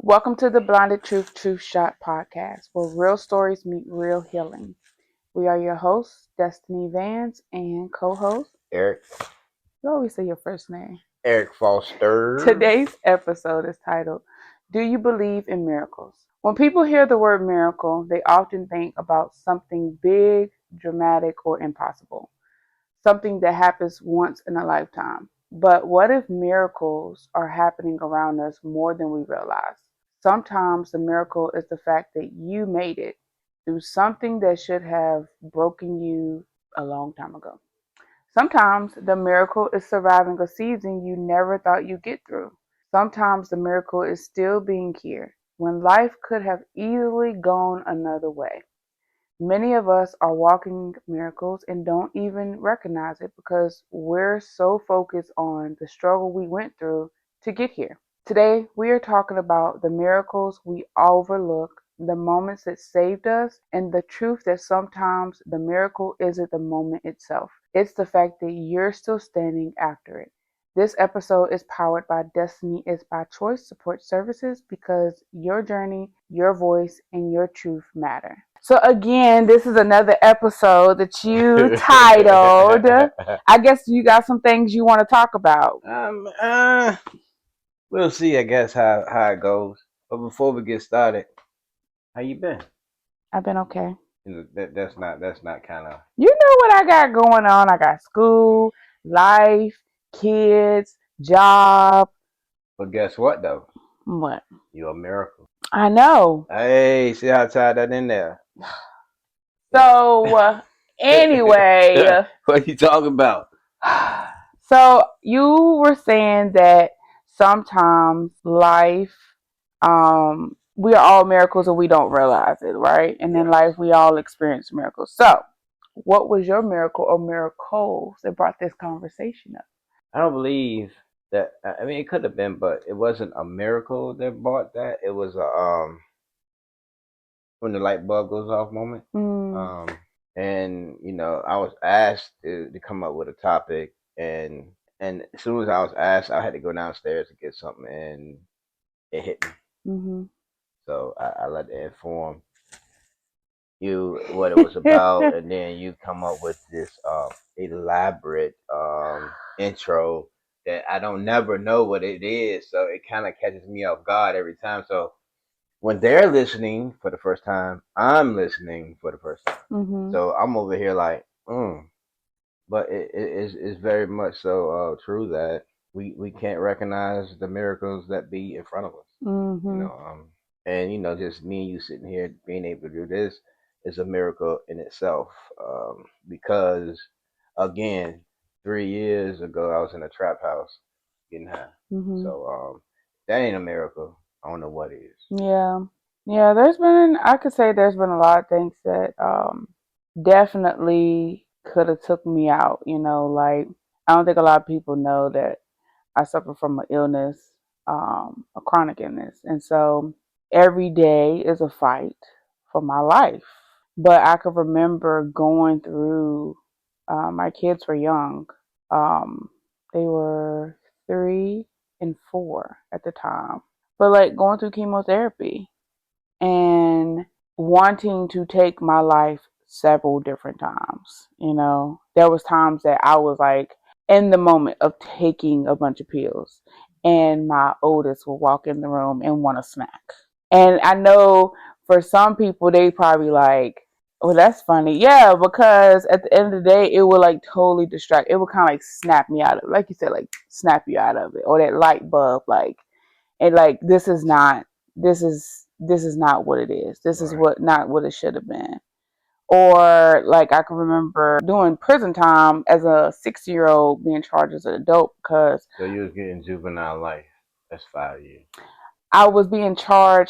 Welcome to the Blinded Truth Shot podcast, where real stories meet real healing. We are your hosts, Destinnee Vance, and co-host Eric. You always say your first name. Eric Foster. Today's episode is titled, Do You Believe in Miracles? When people hear the word miracle, they often think about something big, dramatic, or impossible. Something that happens once in a lifetime. But what if miracles are happening around us more than we realize? Sometimes the miracle is the fact that you made it through something that should have broken you a long time ago. Sometimes the miracle is surviving a season you never thought you'd get through. Sometimes the miracle is still being here when life could have easily gone another way. Many of us are walking miracles and don't even recognize it because we're so focused on the struggle we went through to get here. Today, we are talking about the miracles we overlook, the moments that saved us, and the truth that sometimes the miracle isn't the moment itself. It's the fact that you're still standing after it. This episode is powered by Destiny is by Choice Support Services because your journey, your voice, and your truth matter. So again, this is another episode that you titled. I guess you got some things you want to talk about. We'll see, I guess, how it goes. But before we get started, how you been? I've been okay. That's not kind of. You know what I got going on? I got school, life, kids, job. But guess what though? What? You're a miracle. I know. Hey, see how I tied that in there? So anyway, what are you talking about? So you were saying that sometimes life, we are all miracles and we don't realize it, right? And in life, we all experience miracles. So, what was your miracle or miracles that brought this conversation up? I don't believe that. I mean, it could have been, but it wasn't a miracle that brought that. It was a when the light bulb goes off moment. And I was asked to come up with a topic, and as soon as I was asked, I had to go downstairs to get something, and it hit me. Mm-hmm. So I let it inform you what it was about, and then you come up with this elaborate intro that I don't never know what it is, so it kind of catches me off guard every time. So when they're listening for the first time, I'm listening for the first time. Mm-hmm. So I'm over here like, but it's very much so true that we can't recognize the miracles that be in front of us. Mm-hmm. And just me and you sitting here being able to do this is a miracle in itself. Because again, 3 years ago I was in a trap house getting high. Mm-hmm. So that ain't a miracle. I don't know what is. Yeah. I could say there's been a lot of things that definitely could have took me out. Like I don't think a lot of people know that I suffer from an illness, a chronic illness, and so every day is a fight for my life. But I could remember going through. My kids were young. They were 3 and 4 at the time. But like going through chemotherapy and wanting to take my life several different times. There was times that I was like in the moment of taking a bunch of pills, and my oldest will walk in the room and want a snack. And I know for some people they probably like, oh, that's funny. Yeah, because at the end of the day, it would like totally distract. It would kind of like snap me out of it. Like you said, like snap you out of it. Or that light bulb, like, and like, this is not what it is. This is not what it should have been. Or like I can remember doing prison time as a 6-year-old being charged as an adult because. So you was getting juvenile life. That's 5 years. I was being tried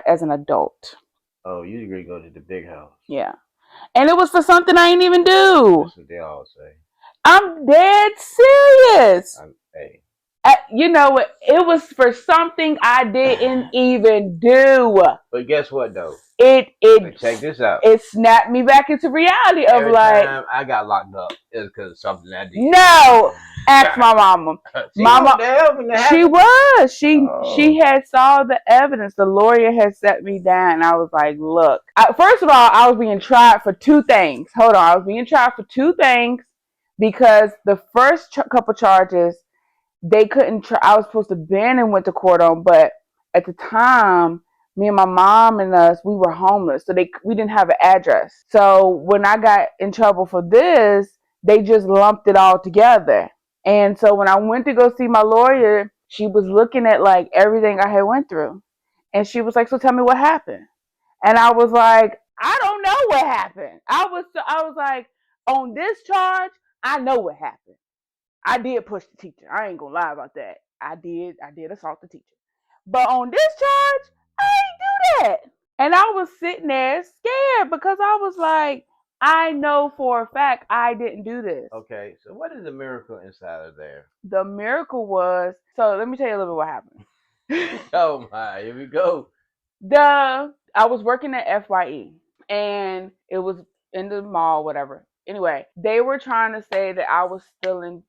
as an adult. Oh, you agree to go to the big house. Yeah. And it was for something I didn't even do. That's what they all say. I'm dead serious. Hey. You know what? It was for something I didn't even do. But guess what though? Check this out. It snapped me back into reality of Every like time I got locked up, it was because of something I did. No, Ask my mama. Mama, she was. She had saw the evidence. The lawyer had set me down. And I was like, look. First of all, I was being tried for two things. Hold on. I was being tried for two things because the first couple charges, they couldn't. I was supposed to ban and went to court on, but at the time, me and my mom and us, we were homeless, so we didn't have an address. So when I got in trouble for this, they just lumped it all together. And so when I went to go see my lawyer, she was looking at like everything I had went through, and she was like, "So tell me what happened." And I was like, "I don't know what happened." I was like, "On this charge, I know what happened. I did push the teacher. I ain't gonna lie about that. I did assault the teacher. But on this charge, I ain't do that." And I was sitting there scared because I was like, I know for a fact I didn't do this. Okay, so what is the miracle inside of there? The miracle was, so let me tell you a little bit what happened. Oh my, here we go. I was working at FYE and it was in the mall, whatever. Anyway, they were trying to say that I was stealing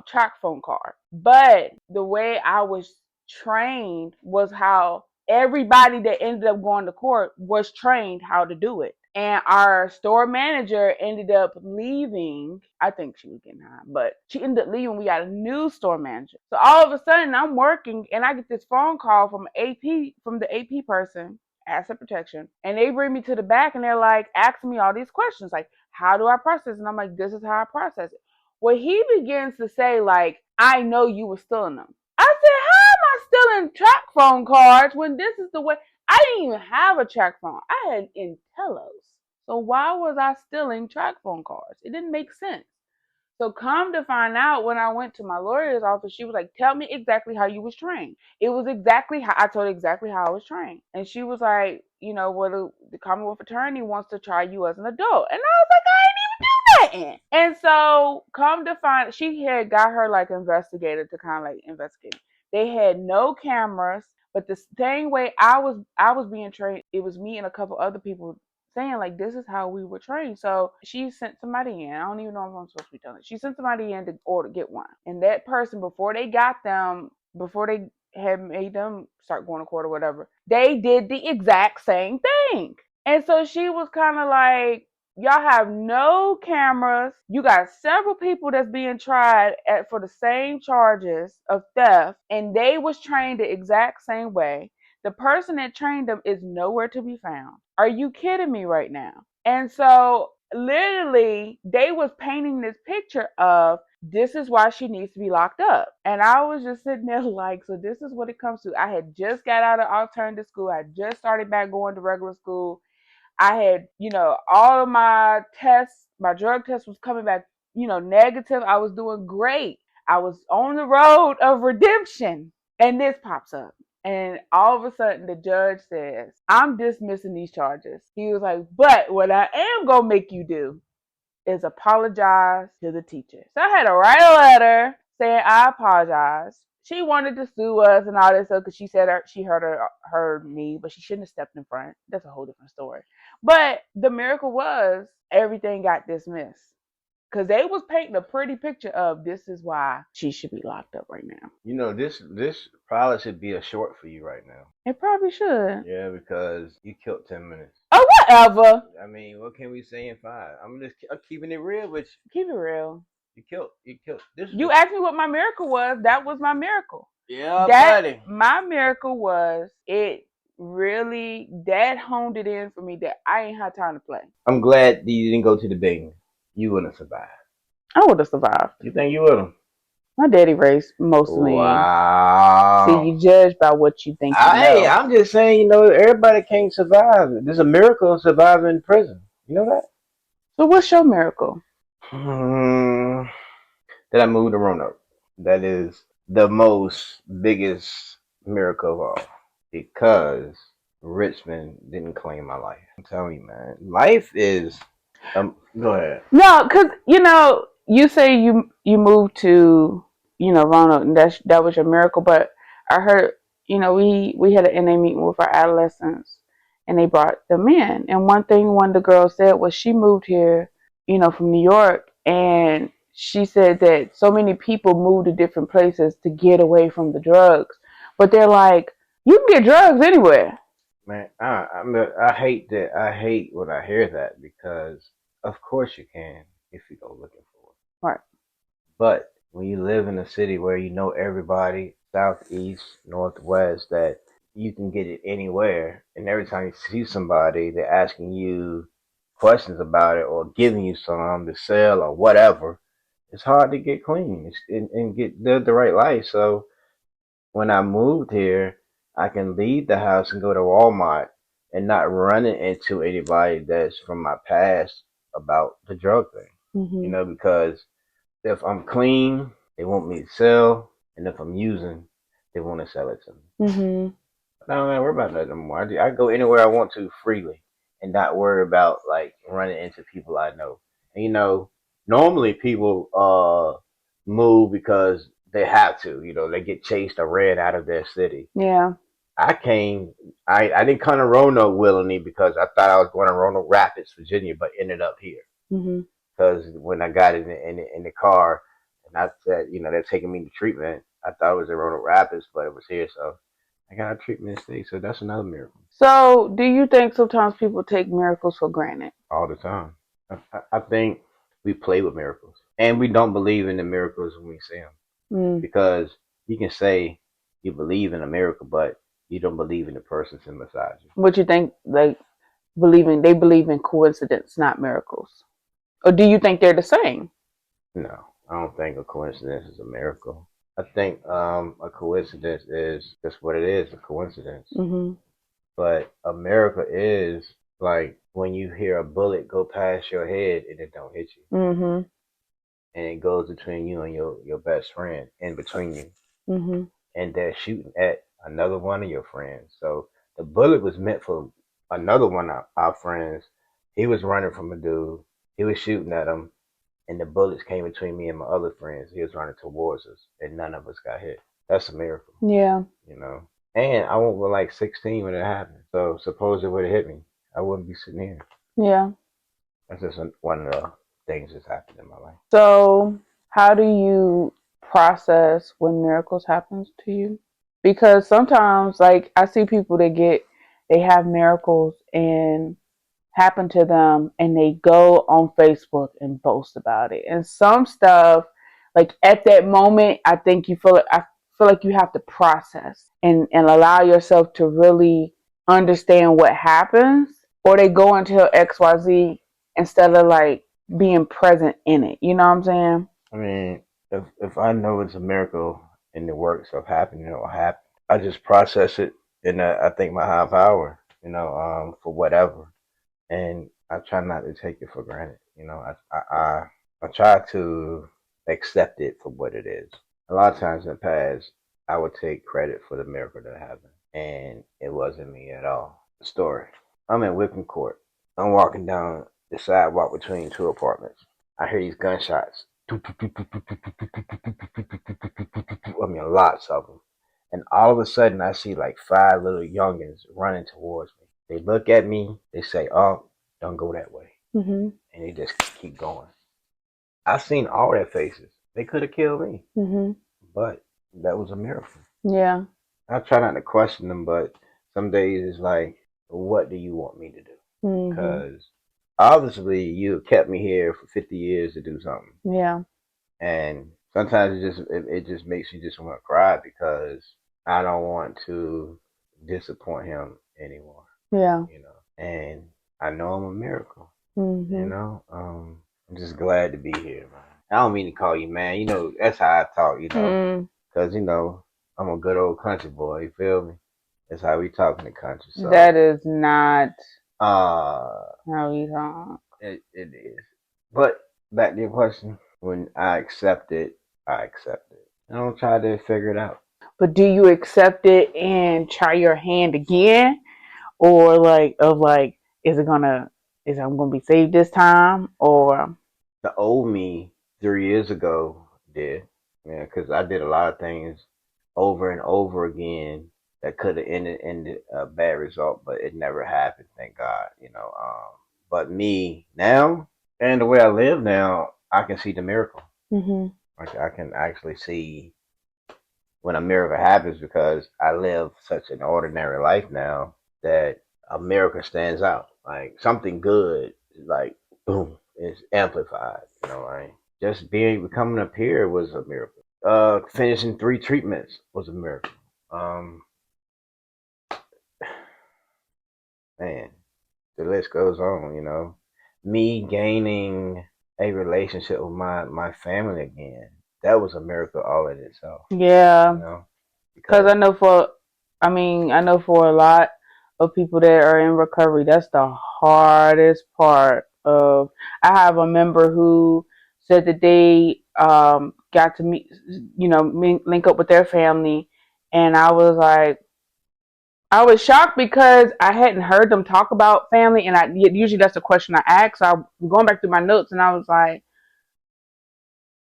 track phone card. But the way I was trained was how everybody that ended up going to court was trained how to do it. And our store manager ended up leaving. I think she was getting high, but she ended up leaving. We got a new store manager. So all of a sudden I'm working and I get this phone call from the AP person, asset protection, and they bring me to the back and they're like asking me all these questions like, how do I process? And I'm like, this is how I process it. Well, he begins to say like, I know you were stealing them. I said, how am I stealing track phone cards when this is the way? I didn't even have a track phone. I had Intellos. So why was I stealing track phone cards? It didn't make sense. So come to find out, when I went to my lawyer's office, she was like, tell me exactly how you was trained. It was exactly how I told her exactly how I was trained. And she was like, well, the Commonwealth attorney wants to try you as an adult. And I was like, I ain't even do nothing. And so come to find, she had got her like investigator to kind of like investigate. They had no cameras, but the same way I was being trained, it was me and a couple other people saying like, this is how we were trained. So she sent somebody in. I don't even know if I'm supposed to be telling it. She sent somebody in to get one. And that person, before they had made them start going to court or whatever, they did the exact same thing. And so she was kind of like, y'all have no cameras. You got several people that's being tried for the same charges of theft, and they was trained the exact same way. The person that trained them is nowhere to be found. Are you kidding me right now? And so literally they was painting this picture of, this is why she needs to be locked up. And I was just sitting there like, so this is what it comes to. I had just got out of alternative school. I had just started back going to regular school. I had, all of my tests, my drug test was coming back, negative. I was doing great. I was on the road of redemption. And this pops up. And all of a sudden, the judge says, I'm dismissing these charges. He was like, but what I am going to make you do is apologize to the teacher. So I had to write a letter saying I apologize. She wanted to sue us and all this stuff because she said she heard me, but she shouldn't have stepped in front. That's a whole different story. But the miracle was everything got dismissed. Because they was painting a pretty picture of, this is why she should be locked up right now. This probably should be a short for you right now. It probably should. Yeah, because you killed 10 minutes. Oh, whatever. I mean, what can we say in 5? I'm keeping it real with you. Keep it real. You killed. You asked me what my miracle was. That was my miracle. Yeah, buddy. My miracle was, it really, Dad honed it in for me that I ain't had time to play. I'm glad that you didn't go to the bing. You wouldn't have survived. I would have survived. You think you would have? My daddy raised mostly. Wow. See, you judge by what you think. Hey, I'm just saying, everybody can't survive. There's a miracle of surviving in prison. You know that? So what's your miracle? That I moved to Roanoke. That is the biggest miracle of all. Because Richmond didn't claim my life. I'm telling you, man. Life is... go ahead. No, because, you say you moved to, Roanoke, and that was your miracle. But I heard, we had an NA meeting with our adolescents, and they brought them in. And one thing one of the girls said was she moved here, from New York, and she said that so many people move to different places to get away from the drugs, but they're like, you can get drugs anywhere. Man, I hate that. I hate when I hear that because of course you can if you go looking for it. Right. But when you live in a city where you know everybody, southeast, northwest, that you can get it anywhere, and every time you see somebody, they're asking you questions about it or giving you some to sell or whatever. It's hard to get clean and get live the right life. So when I moved here, I can leave the house and go to Walmart and not running into anybody that's from my past about the drug thing. Mm-hmm. Because if I'm clean, they want me to sell, and if I'm using, they want to sell it to me. Mm-hmm. I don't gotta worry about that no more. I go anywhere I want to freely, and not worry about like running into people I know. And normally people move because they have to. They get chased or ran out of their city. Yeah. I came. I didn't come to Roanoke willingly because I thought I was going to Roanoke Rapids, Virginia, but ended up here Mm-hmm. because when I got in the car and I said, they're taking me to treatment, I thought it was in Roanoke Rapids, but it was here, so I got a treatment in state. So that's another miracle. So, do you think sometimes people take miracles for granted? All the time. I think we play with miracles, and we don't believe in the miracles when we see them Mm. because you can say you believe in a miracle, but you don't believe in the person sitting beside you. What you think? Like they believe in coincidence, not miracles, or do you think they're the same? No, I don't think a coincidence is a miracle. I think a coincidence is just what it is, a coincidence. Mm-hmm. But America is like when you hear a bullet go past your head and it don't hit you, Mm-hmm. and it goes between you and your best friend, in between you, Mm-hmm. and they're shooting at another one of your friends. So the bullet was meant for another one of our friends. He was running from a dude. He was shooting at him, and the bullets came between me and my other friends. He was running towards us, and none of us got hit. That's a miracle. Yeah. And I was like 16 when it happened. So suppose it would have hit me, I wouldn't be sitting here. Yeah. That's just one of the things that's happened in my life. So, how do you process when miracles happens to you? Because sometimes, like I see people they have miracles and happen to them, and they go on Facebook and boast about it. And some stuff, like at that moment, I think I feel like you have to process and allow yourself to really understand what happens, or they go into XYZ instead of like being present in it. You know what I'm saying? I mean, if I know it's a miracle in the works of happening or happen, I just process it in I think my high power, for whatever, and I try not to take it for granted. I try to accept it for what it is. A lot of times in the past, I would take credit for the miracle that happened, and it wasn't me at all. Story: I'm in Whipping Court. I'm walking down the sidewalk between two apartments. I hear these gunshots. I mean, lots of them. And all of a sudden, I see like five little youngins running towards me. They look at me. They say, "Oh, don't go that way," Mm-hmm. and they just keep going. I've seen all their faces. They could have killed me, Mm-hmm. but that was a miracle. Yeah. I try not to question them, but some days it's like, what do you want me to do? Mm-hmm. Because obviously you kept me here for 50 years to do something, Yeah. and sometimes it just makes you just want to cry because I don't want to disappoint him anymore. Yeah. And I know I'm a miracle. Mm-hmm. I'm just glad to be here, man. I don't mean to call you man. That's how I talk. Mm. Because I'm a good old country boy. You feel me? That's how we talk in the country. That So is not uh, how you talk. it is. But back to your question, when I accept it, I accept it. I don't try to figure it out. But do you accept it and try your hand again, or is it gonna is I'm gonna be saved this time, or The old me 3 years ago did, yeah, because I did a lot of things over and over again that could have ended a bad result, but it never happened. Thank God. But me now and the way I live now, I can see the miracle. Mhm. Like I can actually see when a miracle happens because I live such an ordinary life now that a miracle stands out. Like something good, like boom, is amplified. You know, like just becoming a peer was a miracle. Finishing 3 treatments was a miracle. Um, Man, the list goes on. Me gaining a relationship with my family again. That was a miracle all in itself. You Yeah, know, because because I know for a lot of people that are in recovery, that's the hardest part of. I have a member who said that they got to meet, link up with their family, and I was shocked because I hadn't heard them talk about family, and I usually that's the question I ask. So I'm going back through my notes, and I was like,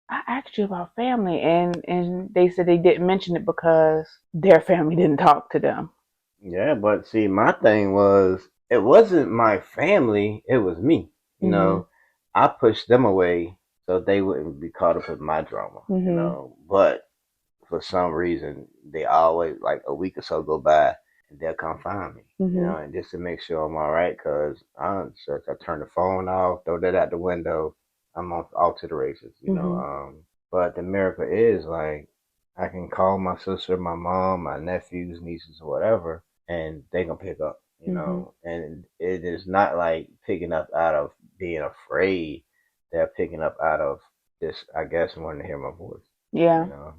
I asked you about family, and they said they didn't mention it because their family didn't talk to them. yeah, but see, my thing was it wasn't my family; it was me. You Mhm. know, I pushed them away so they wouldn't be caught up in my drama. Mhm. But for some reason, they always like a week or so go by and they'll come find me. Mhm. And just to make sure I'm all right, cause I turn the phone off, throw that out the window. I'm off to the races. Mhm. But the miracle is like I can call my sister, my mom, my nephews, nieces, or whatever, and they can pick up. Mhm. And it is not like picking up out of being afraid. They're picking up out of this, I guess, wanting to hear my voice. You Yeah, know,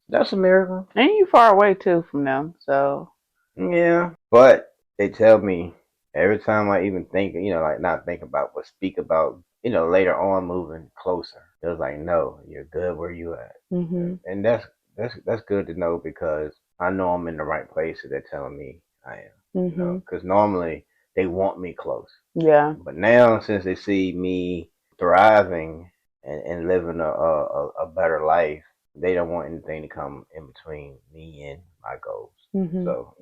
that's a miracle. and you far away too from them, so. Yeah, but they tell me every time I even think, like not think about, but speak about, later on moving closer. It was like, no, you're good where you at, Mhm. and that's good to know because I know I'm in the right place that they're telling me I am. Mhm. Because normally they want me close, Yeah. but now since they see me thriving and living a better life, they don't want anything to come in between me and my goals. Mhm. So,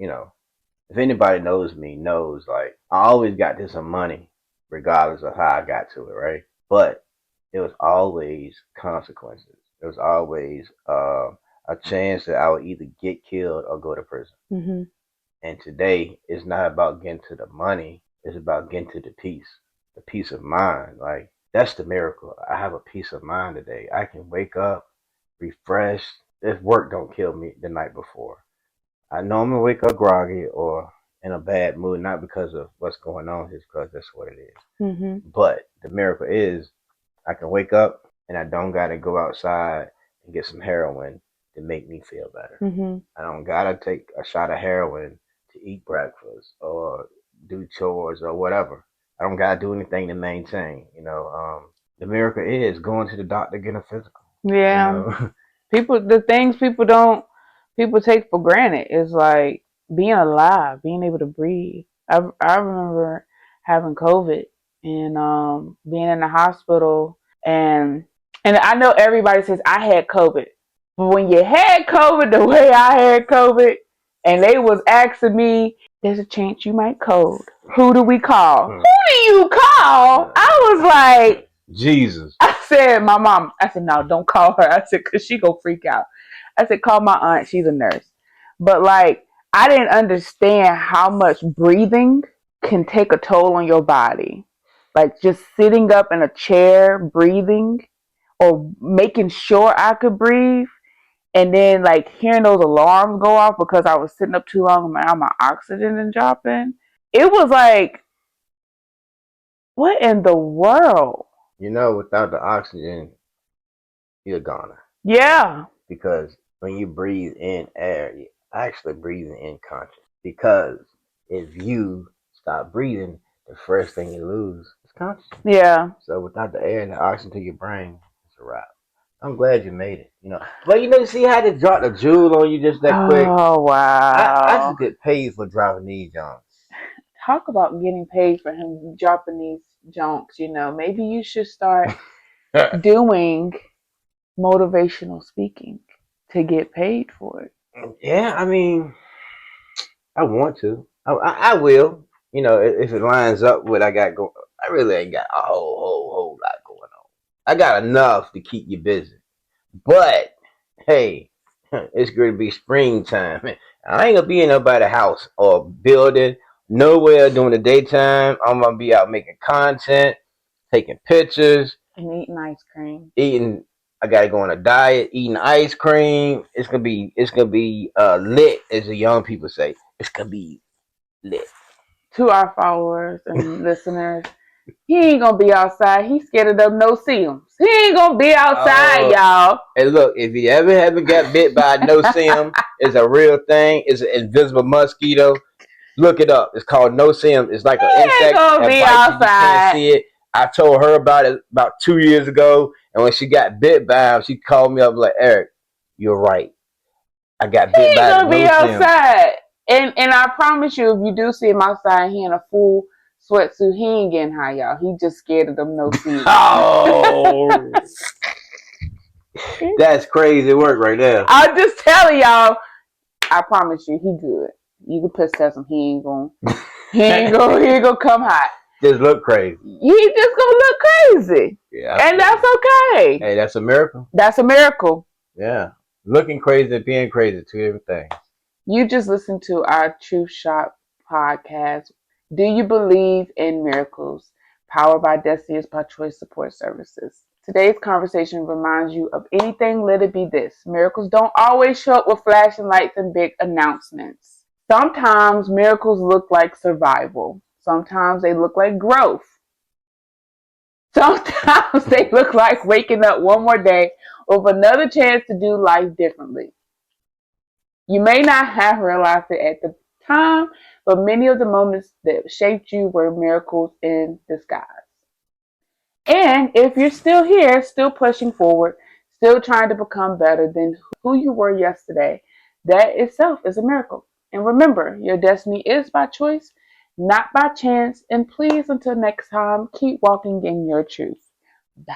if anybody knows me, knows like I always got to some money, regardless of how I got to it, right? But it was always consequences. It was always a chance that I would either get killed or go to prison. Mhm. And today it's not about getting to the money, it's about getting to the peace of mind. Like that's the miracle. I have a peace of mind today. I can wake up refreshed. If work don't kill me the night before. I normally wake up groggy or in a bad mood, not because of what's going on, just because that's what it is. Mhm. But the miracle is I can wake up and I don't gotta go outside and get some heroin to make me feel better. Mhm. I don't gotta take a shot of heroin to eat breakfast or do chores or whatever. I don't gotta do anything to maintain. The miracle is going to the doctor getting a physical. You Yeah. know, The things people take for granted is like being alive, being able to breathe. I remember having COVID and being in the hospital, and I know everybody says I had COVID, but when you had COVID the way I had COVID, and they was asking me, there's a chance you might code. Who do we call? Who do you call? I was like, Jesus. I said, my mom, I said, no, don't call her. I said, because she go freak out. I said, call my aunt. She's a nurse. But like, I didn't understand how much breathing can take a toll on your body. Like just sitting up in a chair, breathing, or making sure I could breathe. And then like hearing those alarms go off because I was sitting up too long and my oxygen and dropping. It was like, what in the world? Without the oxygen, you're a goner. Yeah. Because when you breathe in air, you're actually breathing in conscious. Because if you stop breathing, the first thing you lose is consciousness. Yeah. So without the air and the oxygen to your brain, it's a wrap. I'm glad you made it. But you see how they dropped the jewel on you just that quick. Oh I wow! should get paid for driving these Johns. Talk about getting paid for him dropping these junks. Maybe you should start doing motivational speaking to get paid for it. Yeah, I mean, I want to. I will. If it lines up with what I got going. I really ain't got a whole lot going on. I got enough to keep you busy. But hey, it's going to be springtime. I ain't gonna be in nobody's house or building nowhere during the daytime. I'm gonna be out making content, taking pictures, and eating ice cream. eating. I gotta go on a diet, eating ice cream. It's gonna be lit, as the young people say. It's gonna be lit. To our followers and listeners, he ain't gonna be outside. He's scared of them no-see-ums. He ain't gonna be outside, y'all. And look, if you ever haven't got bit by a no-see-um, it's a real thing. It's an invisible mosquito. Look it up. It's called no-see-um. It's like He an ain't insect gonna that be bites you. You can't outside. see it. I told her about it about 2 years ago, and when she got bit by him, she called me up like, Eric, you're right. I got He bit ain't by the gonna be no-see-um. outside. And I promise you, if you do see him outside, he in a full sweatsuit. He ain't getting high, y'all. He just scared of them no-see-ums. Oh, that's crazy work right there. I'm just telling y'all. I promise you, he good. You can piss test him. He ain't gonna come hot. Just look crazy. He just gonna look crazy. Yeah, And that's okay. hey, that's a miracle. That's a miracle. Yeah, looking crazy and being crazy, two different things. You just listened to our Truth Shop podcast. Do you believe in miracles? Powered by Destiny's by Choice Support Services. Today's conversation reminds you of anything, let it be this. Miracles don't always show up with flashing lights and big announcements. Sometimes miracles look like survival. Sometimes they look like growth. Sometimes they look like waking up one more day with another chance to do life differently. You may not have realized it at the time, but many of the moments that shaped you were miracles in disguise. And if you're still here, still pushing forward, still trying to become better than who you were yesterday, that itself is a miracle. And remember, your destiny is by choice, not by chance. And please, until next time, keep walking in your truth. Bye.